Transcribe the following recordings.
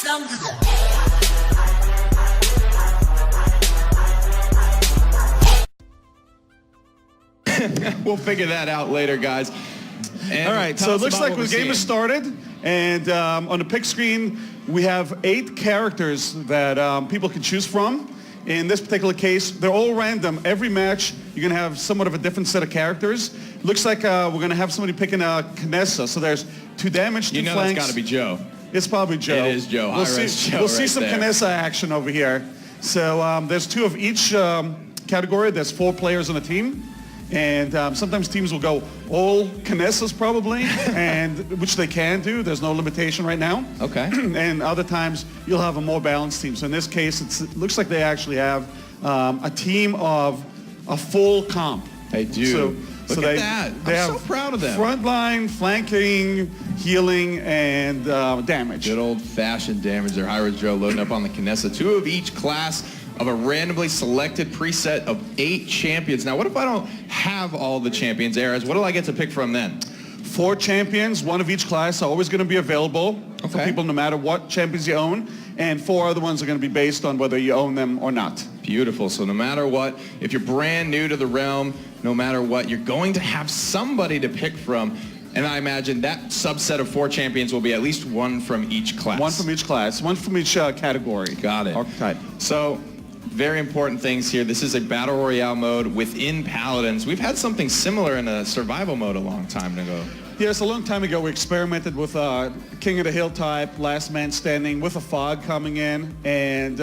some. We'll figure that out later, guys. And all right, so it looks like the game has started, and on the pick screen, we have 8 characters that people can choose from. In this particular case, they're all random. Every match, you're going to have somewhat of a different set of characters. Looks like we're going to have somebody picking KINESSA. So there's 2 damage, 2 flanks. It's got to be Joe. It's probably Joe. It is Joe. We'll see some KINESSA action over here. So there's 2 of each category. There's 4 players on the team. And sometimes teams will go all KINESSAs probably, and which they can do. There's no limitation right now. Okay. And other times you'll have a more balanced team. So in this case, it looks like they actually have a team of a full comp. They do. Look at that. I'm so proud of them. Frontline, flanking, healing, and damage. Good old-fashioned damage there. High-Res Joe loading up on the KINESSA. 2 of each class of a randomly selected preset of 8 champions. Now, what if I don't have all the champions, Ares? What do I get to pick from then? 4 champions, 1 of each class, are always going to be available for people no matter what champions you own. And 4 other ones are going to be based on whether you own them or not. Beautiful. So no matter what, if you're brand new to the realm, no matter what, you're going to have somebody to pick from. And I imagine that subset of 4 champions will be at least 1 from each class. 1 from each class, 1 from each category. Got it. Archetype. So very important things here. This is a battle royale mode within Paladins. We've had something similar in a survival mode a long time ago. Yes, a long time ago we experimented with King of the Hill type, Last Man Standing, with a fog coming in, and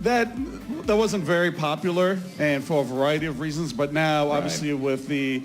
that wasn't very popular, and for a variety of reasons. But now, obviously, with the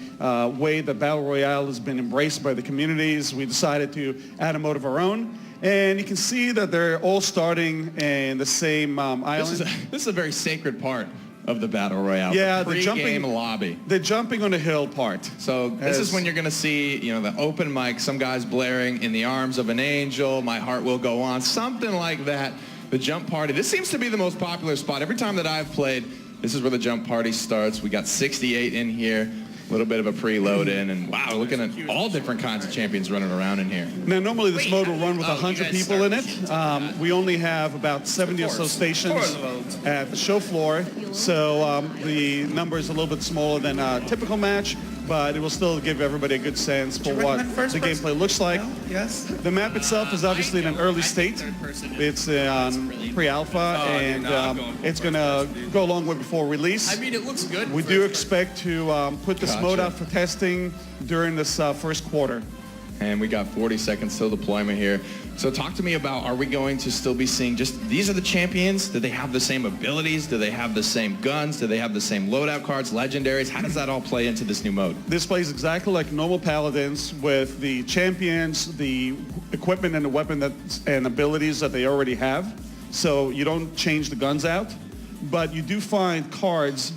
way that battle royale has been embraced by the communities, we decided to add a mode of our own. And you can see that they're all starting in the same island. This is a very sacred part of the battle royale. Yeah, the pre-game lobby. The jumping on the hill part. So this is when you're going to see, the open mic, some guys blaring "In the Arms of an Angel," "My Heart Will Go On," something like that. The jump party. This seems to be the most popular spot. Every time that I've played, this is where the jump party starts. We got 68 in here. A little bit of a preload in, and wow, looking at all different kinds of champions running around in here. Now, normally this mode will run with 100 people in it. We only have about 70 or so stations at the show floor, so the number is a little bit smaller than a typical match, but it will still give everybody a good sense for what the gameplay looks like. Yes. The map itself is obviously in an early state. It's on pre-alpha, and it's going to go a long way before release. I mean, it looks good. We do expect to put this mode out for testing during this first quarter. And we got 40 seconds till deployment here. So talk to me about, are we going to still be seeing just, these are the champions? Do they have the same abilities? Do they have the same guns? Do they have the same loadout cards, legendaries? How does that all play into this new mode? This plays exactly like normal Paladins with the champions, the equipment and the weapon and abilities that they already have. So you don't change the guns out, but you do find cards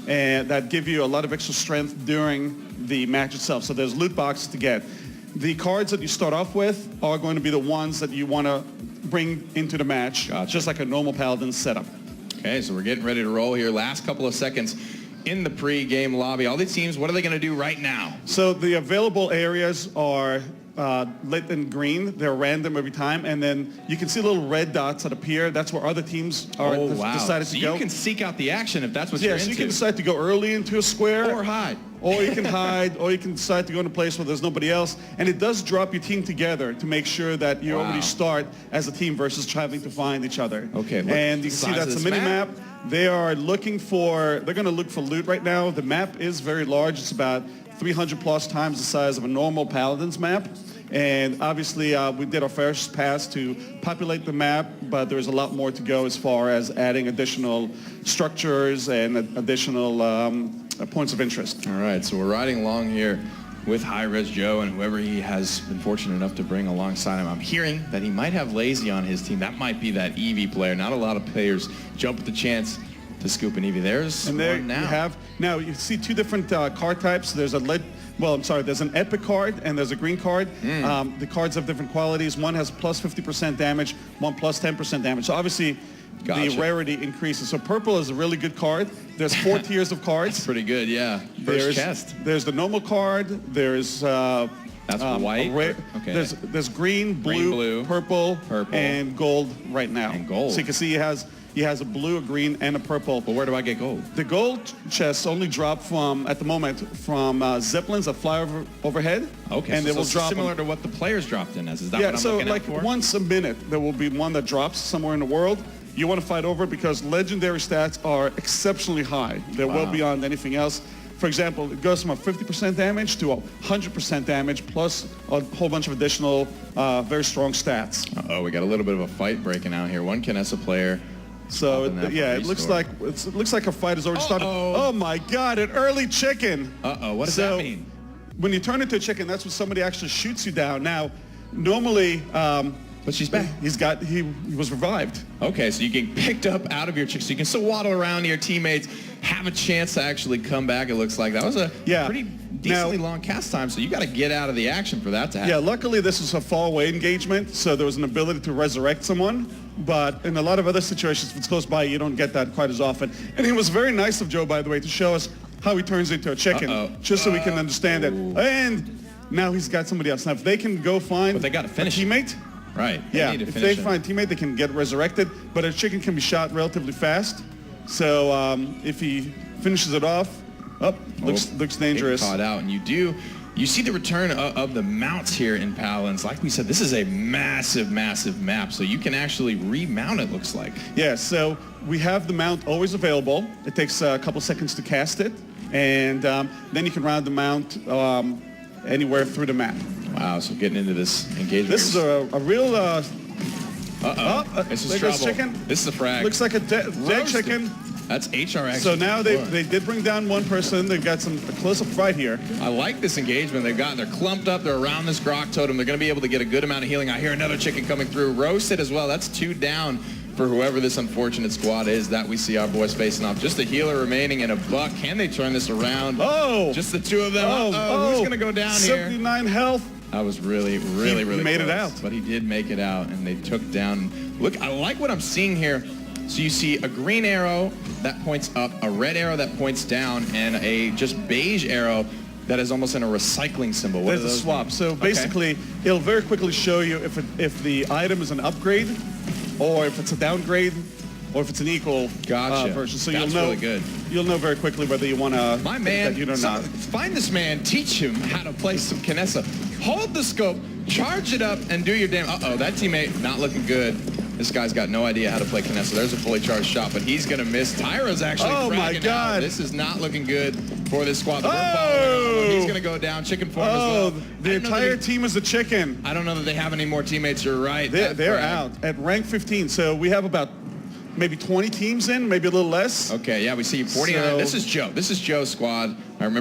that give you a lot of extra strength during the match itself. So there's loot boxes to get. The cards that you start off with are going to be the ones that you want to bring into the match, just like a normal Paladin setup. Okay, so we're getting ready to roll here. Last couple of seconds in the pre-game lobby. All the teams, what are they going to do right now? So the available areas are lit in green. They're random every time, and then you can see little red dots that appear. That's where other teams are decided to go. You can seek out the action if that's what you're into. Yeah, so you can decide to go early into a square. Or hide. Or you can hide, or you can decide to go in a place where there's nobody else. And it does drop your team together to make sure that you already start as a team versus having to find each other. Okay. And you can see that's a mini-map. They are looking for, they're going to look for loot right now. The map is very large. It's about 300 plus times the size of a normal Paladins map. And obviously, we did our first pass to populate the map, but there's a lot more to go as far as adding additional structures and additional points of interest. All right, so we're riding along here with High-Res Joe and whoever he has been fortunate enough to bring alongside him. I'm hearing that he might have Lazy on his team. That might be that Eevee player. Not a lot of players jump at the chance to scoop an Eevee. There's and there one now. You have, now you see 2 different card types. There's there's an epic card and there's a green card. The cards have different qualities. One has plus 50% damage, one plus 10% damage. So obviously the rarity increases. So purple is a really good card. There's 4 tiers of cards. That's pretty good, yeah. First chest. There's the normal card. There's That's white? Okay. There's green, blue, purple, and gold right now. And gold. So you can see he has a blue, a green, and a purple. But where do I get gold? The gold chests only drop at the moment, from Zeppelins that fly overhead. Okay, and so they will drop similar to what the players dropped in as. Is that what I'm so looking like at for? once a minute, there will be one that drops somewhere in the world. You want to fight over it because legendary stats are exceptionally high. They're well beyond anything else. For example, it goes from a 50% damage to a 100% damage, plus a whole bunch of additional very strong stats. Uh-oh, we got a little bit of a fight breaking out here. One KINESSA player. So it looks like a fight has already started. Oh my God, an early chicken. Uh-oh, what does that mean? When you turn into a chicken, that's when somebody actually shoots you down. Now, normally, but she's back. He was revived. Okay, so you get picked up out of your chicken, so you can still waddle around to your teammates, have a chance to actually come back. It looks like that was a pretty decently long cast time, so you got to get out of the action for that to happen. Yeah, luckily this was a fall away engagement, so there was an ability to resurrect someone. But in a lot of other situations, if it's close by, you don't get that quite as often. And it was very nice of Joe, by the way, to show us how he turns into a chicken, just so we can understand it. And now he's got somebody else. Now, if they can go find but they got to finish a teammate. Right. Yeah, if they find a teammate, they can get resurrected. But a chicken can be shot relatively fast. So if he finishes it off, looks dangerous. Caught out, and you see the return of the mounts here in Paladins. Like we said, this is a massive, massive map, so you can actually remount it, looks like. Yeah, so we have the mount always available. It takes a couple seconds to cast it, and then you can round the mount anywhere through the map. Wow, so getting into this engagement. This is a real... this is trouble. Chicken. This is a frag. Looks like a dead chicken. That's HRX. So now they did bring down one person. They've got a close-up fight here. I like this engagement. They're clumped up. They're around this grok totem. They're going to be able to get a good amount of healing. I hear another chicken coming through. Roasted as well. That's 2 down for whoever this unfortunate squad is that we see our boys facing off. Just a healer remaining and a buck. Can they turn this around? Oh! Just the 2 of them. Who's going to go down 79 here? health. That was really made close, it out. But he did make it out, and they took down. Look, I like what I'm seeing here. So you see a green arrow that points up, a red arrow that points down, and a just beige arrow that is almost in a recycling symbol. There's a swap. So basically, it'll very quickly show you if the item is an upgrade, or if it's a downgrade, or if it's an equal version. So that's really good. You'll know very quickly whether you want to. My man, not. Find this man, teach him how to play some KINESSA. Hold the scope, charge it up, and do your damn. That teammate not looking good. This guy's got no idea how to play KINESSA. There's a fully charged shot, but he's going to miss. Tyra's actually fragging out. This is not looking good for this squad. He's going to go down. Chicken form as well. The entire team is a chicken. I don't know that they have any more teammates. You're right. They're out at rank 15. So we have about maybe 20 teams in, maybe a little less. Okay, yeah, we see 49. This is Joe. This is Joe's squad. I remember